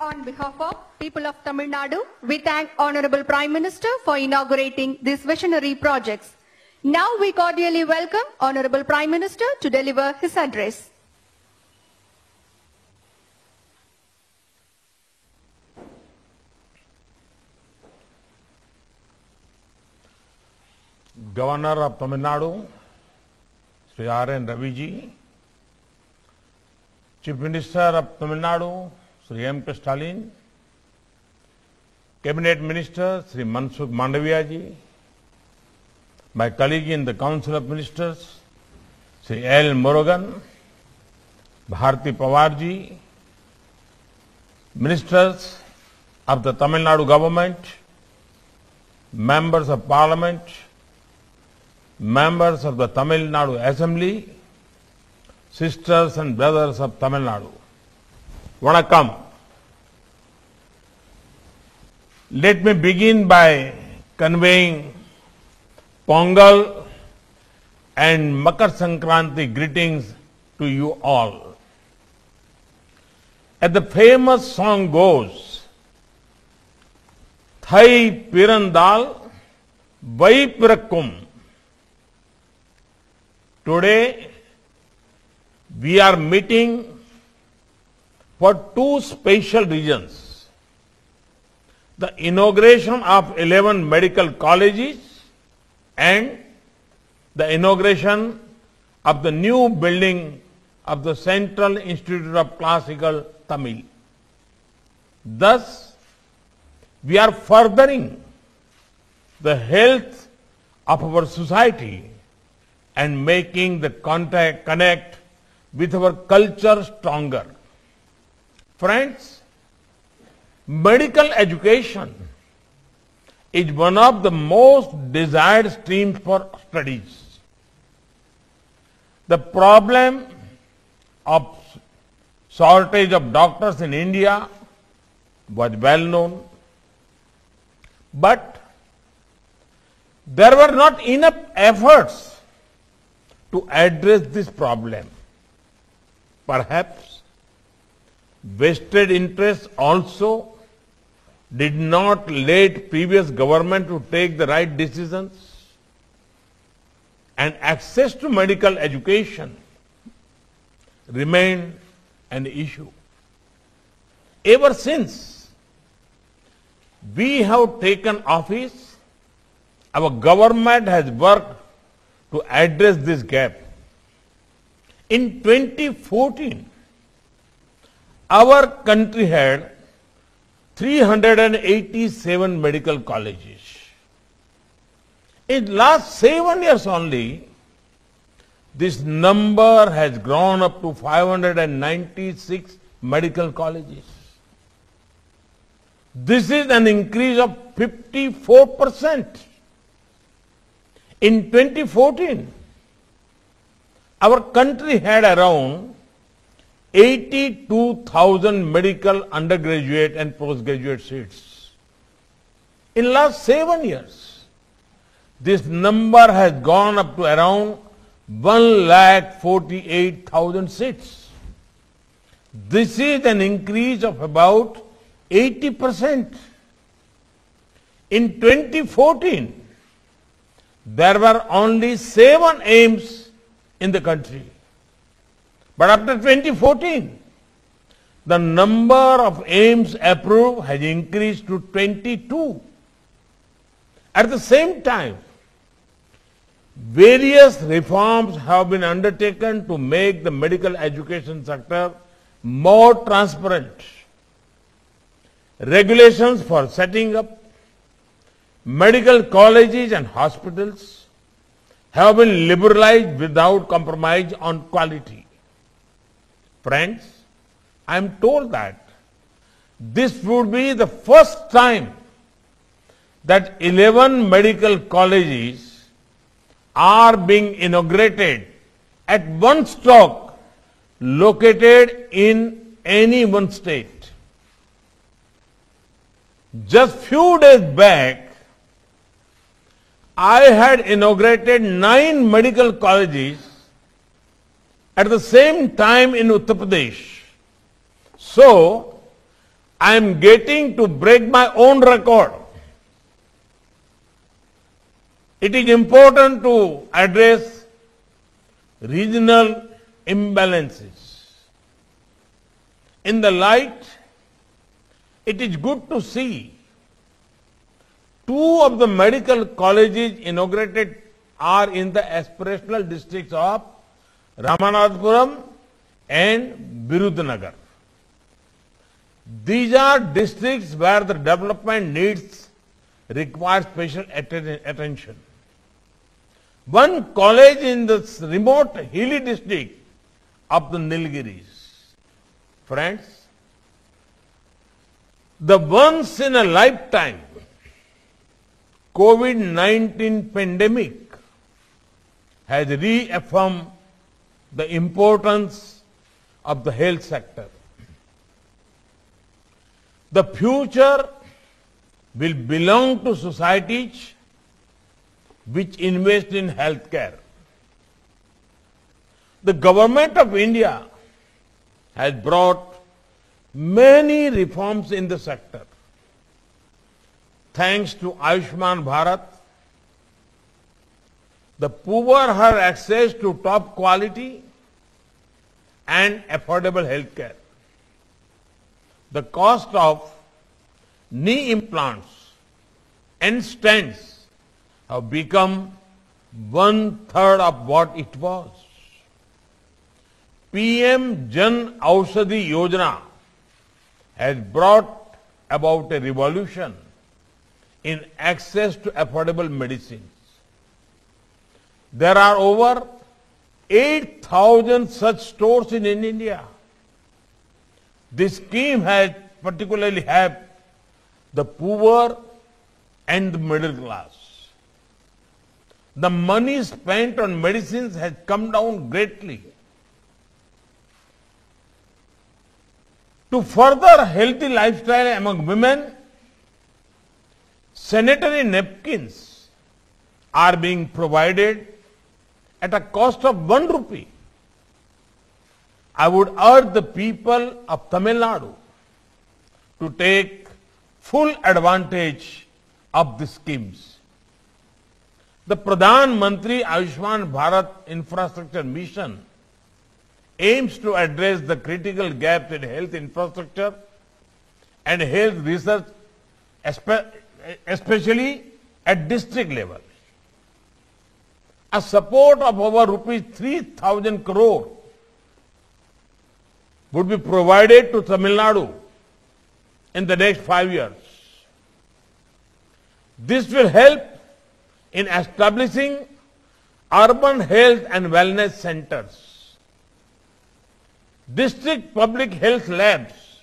On behalf of people of Tamil Nadu, we thank Honorable Prime Minister for inaugurating these visionary projects. Now we cordially welcome Honorable Prime Minister to deliver his address. Governor of Tamil Nadu, Sri R.N. Ravi ji, Chief Minister of Tamil Nadu, Sri M.K. Stalin, Cabinet Minister Sri Mansukh Mandaviya ji, my colleague in the Council of Ministers, Sri L. Murugan, Bharti Pawar ji, Ministers of the Tamil Nadu government, Members of Parliament, Members of the Tamil Nadu Assembly, sisters and brothers of Tamil Nadu. Vanakkam. Let me begin by conveying Pongal and Makar Sankranti greetings to you all. As the famous song goes, Thai Pirandal Vai Pirakkum. Today, we are meeting for two special reasons. The inauguration of 11 medical colleges and the inauguration of the new building of the Central Institute of Classical Tamil. Thus, we are furthering the health of our society and making the connect with our culture stronger. Friends, medical education is one of the most desired streams for studies. The problem of shortage of doctors in India was well known, but there were not enough efforts to address this problem. Perhaps vested interests also did not let previous government to take the right decisions, and access to medical education remained an issue. Ever since we have taken office, our government has worked to address this gap. In 2014, our country had 387 medical colleges. In last 7 years only, this number has grown up to 596 medical colleges. This is an increase of 54%. In 2014, our country had around 82,000 medical undergraduate and postgraduate seats. In last 7 years, this number has gone up to around 1,48,000 seats. This is an increase of about 80%. In 2014, there were only 7 AIIMS in the country. But after 2014, the number of AIIMS approved has increased to 22. At the same time, various reforms have been undertaken to make the medical education sector more transparent. Regulations for setting up medical colleges and hospitals have been liberalized without compromise on quality. Friends, I am told that this would be the first time that 11 medical colleges are being inaugurated at one stock located in any one state. Just few days back, I had inaugurated 9 medical colleges at the same time in Uttar Pradesh. So, I am getting to break my own record. It is important to address regional imbalances. In the light, it is good to see two of the medical colleges inaugurated are in the aspirational districts of Ramanathapuram and Virudhunagar. These are districts where the development needs require special attention. One college in the remote hilly district of the Nilgiris. Friends, the once in a lifetime COVID-19 pandemic has reaffirmed the importance of the health sector. The future will belong to societies which invest in healthcare. The government of India has brought many reforms in the sector. Thanks to Ayushman Bharat, the poor have access to top quality and affordable healthcare. The cost of knee implants and stents have become 1/3 of what it was. PM Jan Aushadhi Yojana has brought about a revolution in access to affordable medicines. There are over 8,000 such stores in India. This scheme has particularly helped the poor and the middle class. The money spent on medicines has come down greatly. To further healthy lifestyle among women, sanitary napkins are being provided at a cost of 1 rupee. I would urge the people of Tamil Nadu to take full advantage of these schemes. The Pradhan Mantri Ayushman Bharat Infrastructure Mission aims to address the critical gaps in health infrastructure and health research, especially at district level. A support of over rupees 3,000 crore would be provided to Tamil Nadu in the next 5 years. This will help in establishing urban health and wellness centers, district public health labs,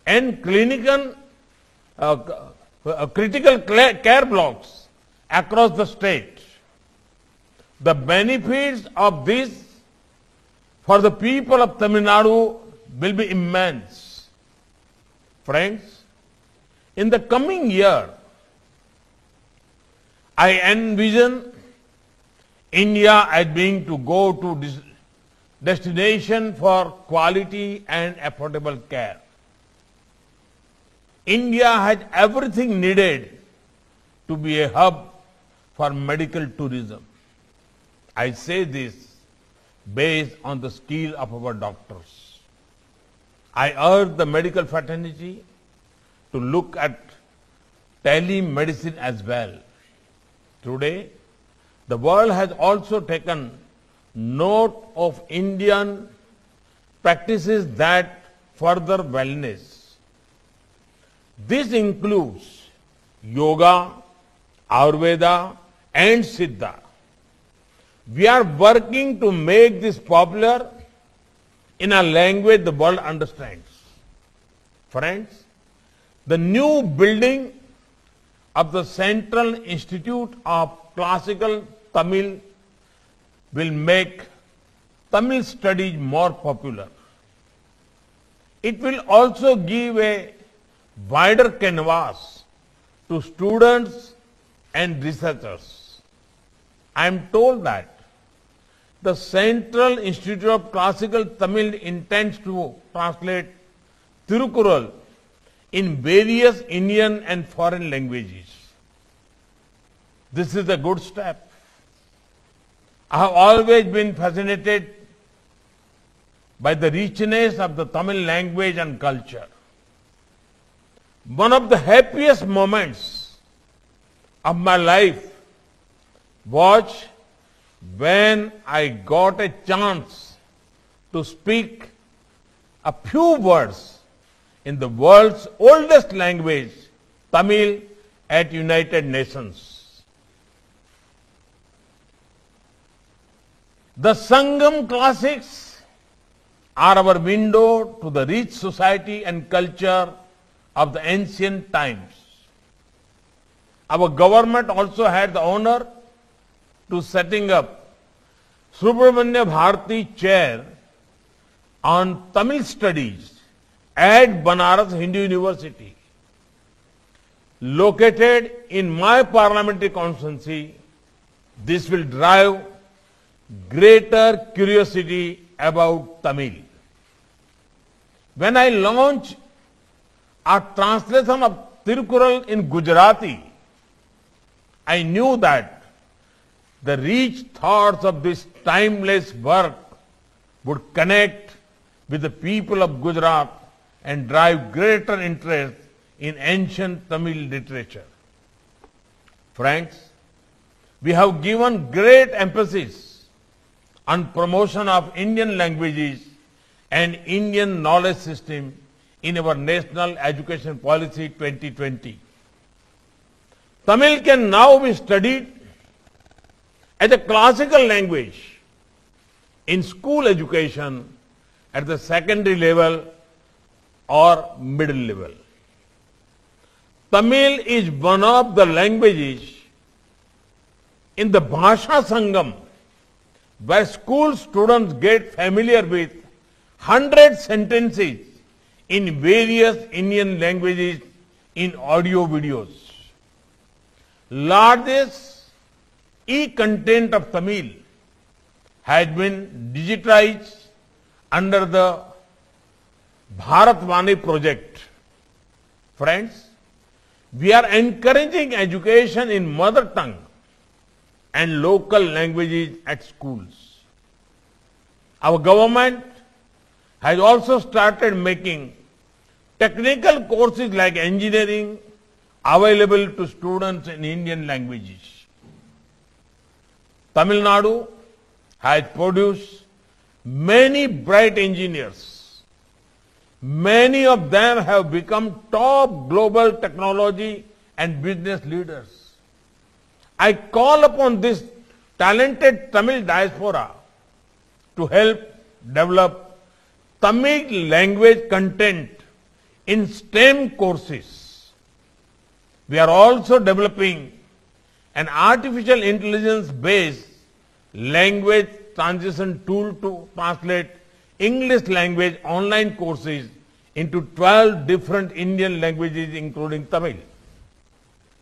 and critical care blocks across the state. The benefits of this for the people of Tamil Nadu will be immense. Friends, in the coming year, I envision India as being to go to this destination for quality and affordable care. India has everything needed to be a hub for medical tourism. I say this based on the skill of our doctors. I urge the medical fraternity to look at telemedicine as well. Today, the world has also taken note of Indian practices that further wellness. This includes yoga, Ayurveda, and Siddha. We are working to make this popular in a language the world understands. Friends, the new building of the Central Institute of Classical Tamil will make Tamil studies more popular. It will also give a wider canvas to students and researchers. I am told that the Central Institute of Classical Tamil intends to translate Tirukural in various Indian and foreign languages. This is a good step. I have always been fascinated by the richness of the Tamil language and culture. One of the happiest moments of my life was when I got a chance to speak a few words in the world's oldest language, Tamil, at United Nations. The Sangam classics are our window to the rich society and culture of the ancient times. Our government also had the honor to setting up Subramanya Bharati Chair on Tamil Studies at Banaras Hindu University. Located in my parliamentary constituency, this will drive greater curiosity about Tamil. When I launched a translation of Tirukural in Gujarati, I knew that the rich thoughts of this timeless work would connect with the people of Gujarat and drive greater interest in ancient Tamil literature. Friends, we have given great emphasis on promotion of Indian languages and Indian knowledge system in our National Education Policy 2020. Tamil can now be studied as a classical language in school education at the secondary level or middle level. Tamil is one of the languages in the Bhasha Sangam where school students get familiar with 100 sentences in various Indian languages in audio videos. Largest e-content of Tamil has been digitized under the Bharatvani project. Friends, we are encouraging education in mother tongue and local languages at schools. Our government has also started making technical courses like engineering available to students in Indian languages. Tamil Nadu has produced many bright engineers. Many of them have become top global technology and business leaders. I call upon this talented Tamil diaspora to help develop Tamil language content in STEM courses. We are also developing an artificial intelligence-based language transition tool to translate English language online courses into 12 different Indian languages, including Tamil.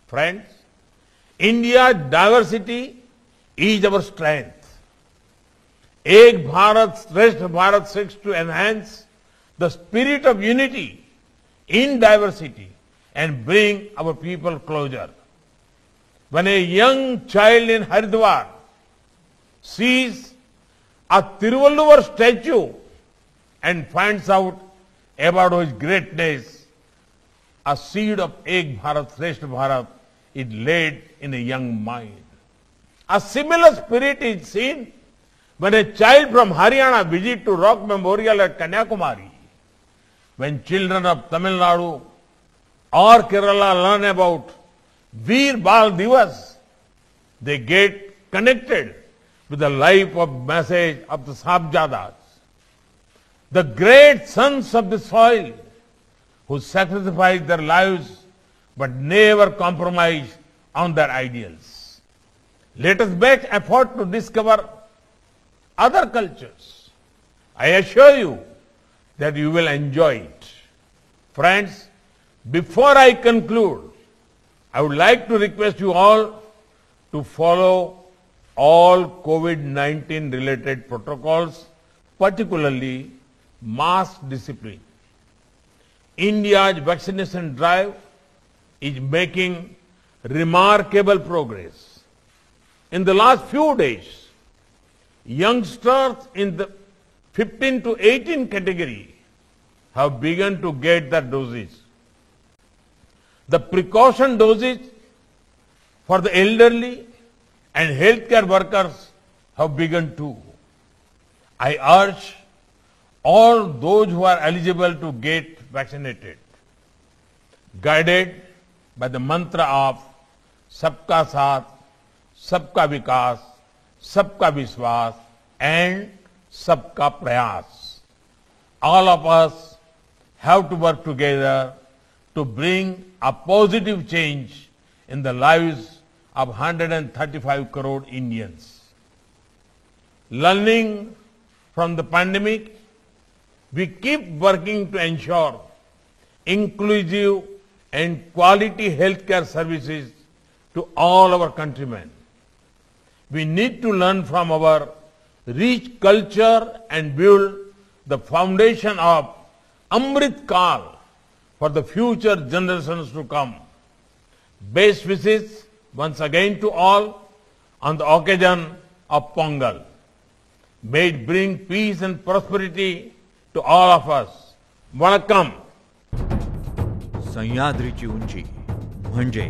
Friends, India's diversity is our strength. Ek Bharat, Shresth Bharat seeks to enhance the spirit of unity in diversity and bring our people closer. When a young child in Haridwar sees a Tiruvalluvar statue and finds out about his greatness, a seed of Ek Bharat, Shresth Bharat is laid in a young mind. A similar spirit is seen when a child from Haryana visits to Rock Memorial at Kanyakumari. When children of Tamil Nadu or Kerala learn about Veer Bal Divas, they get connected with the life of message of the Sabjadas, the great sons of the soil who sacrificed their lives but never compromised on their ideals. Let us make effort to discover other cultures. I assure you that you will enjoy it. Friends, before I conclude, I would like to request you all to follow all COVID-19 related protocols, particularly mask discipline. India's vaccination drive is making remarkable progress. In the last few days, youngsters in the 15 to 18 category have begun to get their doses. The precaution doses for the elderly and healthcare workers have begun too. I urge all those who are eligible to get vaccinated, guided by the mantra of Sabka Saath, Sabka Vikas, Sabka Vishwas and Sabka Prayas. All of us have to work together to bring a positive change in the lives of 135 crore Indians. Learning from the pandemic, we keep working to ensure inclusive and quality healthcare services to all our countrymen. We need to learn from our rich culture and build the foundation of Amrit Kal for the future generations to come. Best wishes once again to all on the occasion of Pongal. May it bring peace and prosperity to all of us. Vanakkam. सह्याद्रीची उंची म्हणजे